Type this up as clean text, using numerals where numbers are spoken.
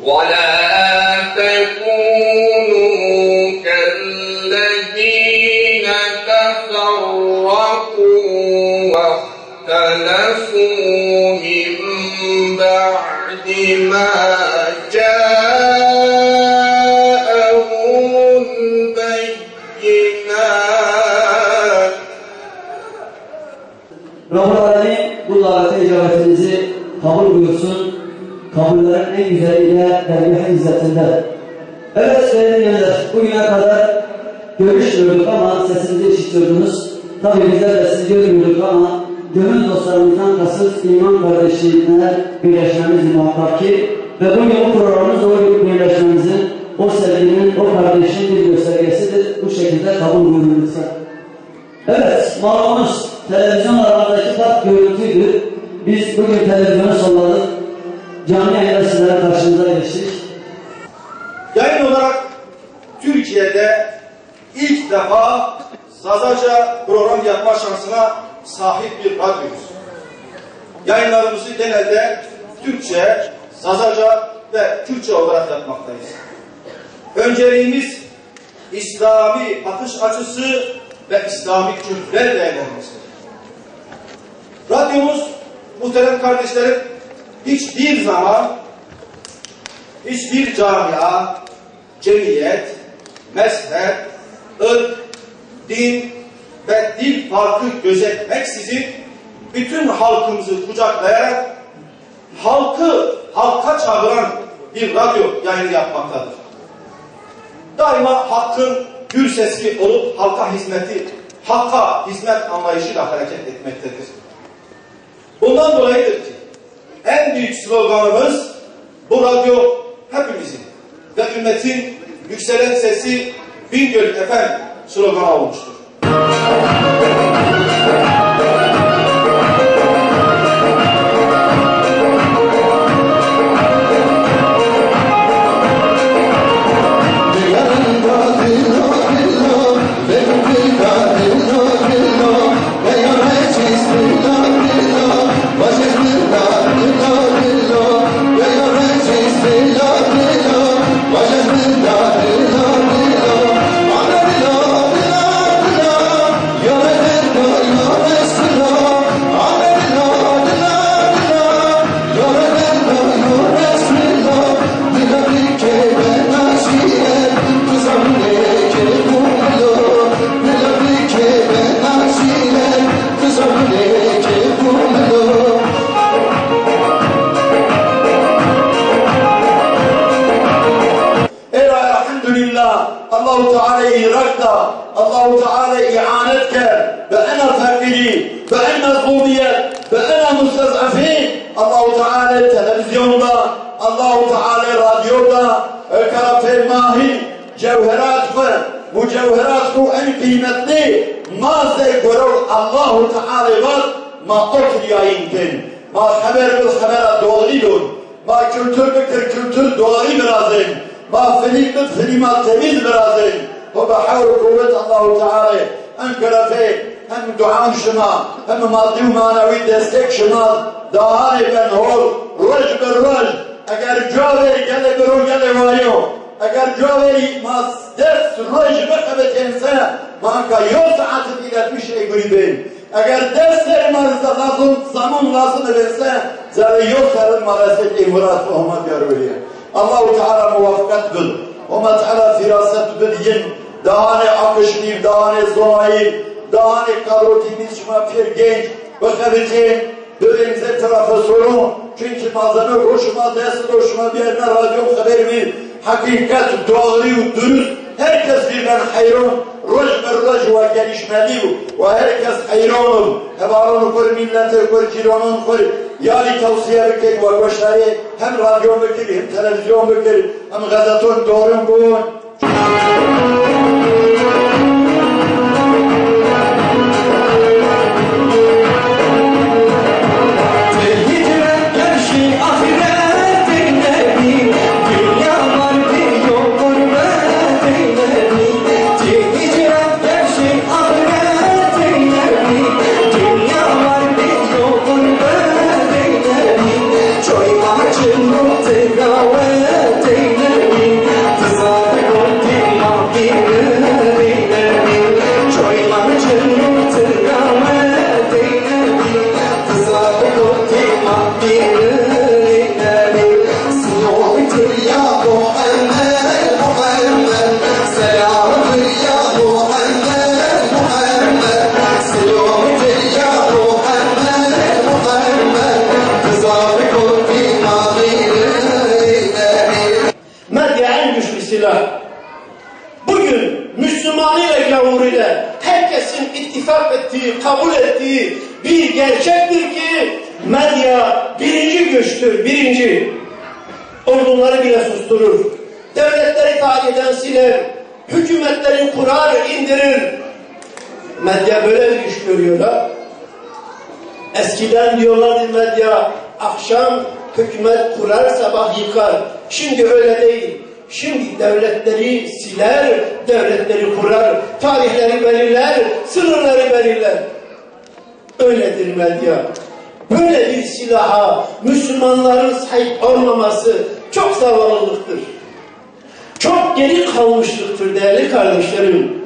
وَلَا تَكُونُوا كَالَّذِينَ تَفَرَّقُوا وَاخْتَلَفُوا مِنْ بَعْدِ مَا جَاءَهُمُ الْبَيِّنَاتُ. Rabbul Alemin bu davete icabetinizi kabul buyursun. Kabullerin en güzeliyle dergâh izzetinde. Evet sevgili dinleyenler, bugüne kadar görüşmüyorduk ama sesinizi işitiyordunuz. Tabi bizler de sizi görmüyorduk ama gönül dostlarımızdan kasıt iman kardeşliğine birleşmemiz muhakkak ki ve bugün bu programımız o birleşmemizin, o sevginin, o kardeşliğin bir göstergesidir. Bu şekilde kabul buyurun lütfen. Evet, malumunuz televizyonlarındaki tat görüntüydü. Biz bugün televizyonu solladık. Canlı yayında sizlere karşınıza geçtik. Yayın olarak Türkiye'de ilk defa Zazaca program yapma şansına sahip bir radyomuz. Yayınlarımızı genelde Türkçe, Zazaca ve Kürtçe olarak yapmaktayız. Önceliğimiz İslami bakış açısı ve İslami kültürel değerlendirmesidir. Radyomuz, muhterem kardeşlerim, hiçbir zaman hiçbir camia, cemiyet, mezhep, ırk, din ve dil farkı gözetmeksizin bütün halkımızı kucaklayarak halka çağıran bir radyo yayını yapmaktadır. Daima hakkın gür sesi olup halka hizmet anlayışıyla hareket etmektedir. Bundan dolayıdır ki en büyük sloganımız bu radyo hepimizin ve ümmetin yükselen sesi Bingöl FM sloganı olmuştur. Allah-u Teala irakta, Allah-u Teala i'anetke ve ena fakiri ve ena mazlumiyet ve ena mustazafin. Allah-u Teala televizyonda, Allah-u Teala radyoda karafermahi cevherat ve bu cevherat bu en kıymetli mazde görür Allah-u Teala var ma okriyayinken ma haber biz habera doğruydur ma kültür doğru birazın ma filmat temiz birazın ve bahar kuvvet Allah-u Teala en karafe hem duan şuna hem maddi manevi destek şuna daha ben ol roj bir roj eğer caveri gele bir o gele vayo eğer caveri mas ders roj bekabetенse manka yok saati iletmiş gribin eğer dersler marza lazım zaman lazım ederse zaten yok sarın maraset imrat Muhammed yarveliye Allah-u Teala muvaffakat kıl Muhammed Teala firaset bilgin dağane akışlayıp dağane zonayıp dağane kadrotimiz şuna bir genç bakabilir dönemize tarafı sorun çünkü malzeme hoşuma dersi hoşuma bir yerine radyo haber ver hakikat doğru dürüst herkes birden hayran roj ve gelişmeli ve herkes hayranım hevalonu kır millete kır cironun kır yani tavsiye bekek var başları hem radyo bekir hem televizyon bekir hem gazetun doğrun bu Joy, my chin, no, take away. silah. Bugün Müslümanıyla gavuruyla herkesin ittifak ettiği, kabul ettiği bir gerçektir ki medya birinci güçtür, birinci. Orduları bile susturur. Devletleri tarihten siler. Hükümetleri kurar, indirir. Medya böyle bir iş görüyor ha. Eskiden diyorlardı medya akşam hükümet kurar, sabah yıkar. Şimdi öyle değil. Şimdi devletleri siler, devletleri kurar, tarihleri belirler, sınırları belirler. Öyledir medya. Böyle bir silaha Müslümanların sahip olmaması çok zavallılıktır. Çok geri kalmışlıktır değerli kardeşlerim.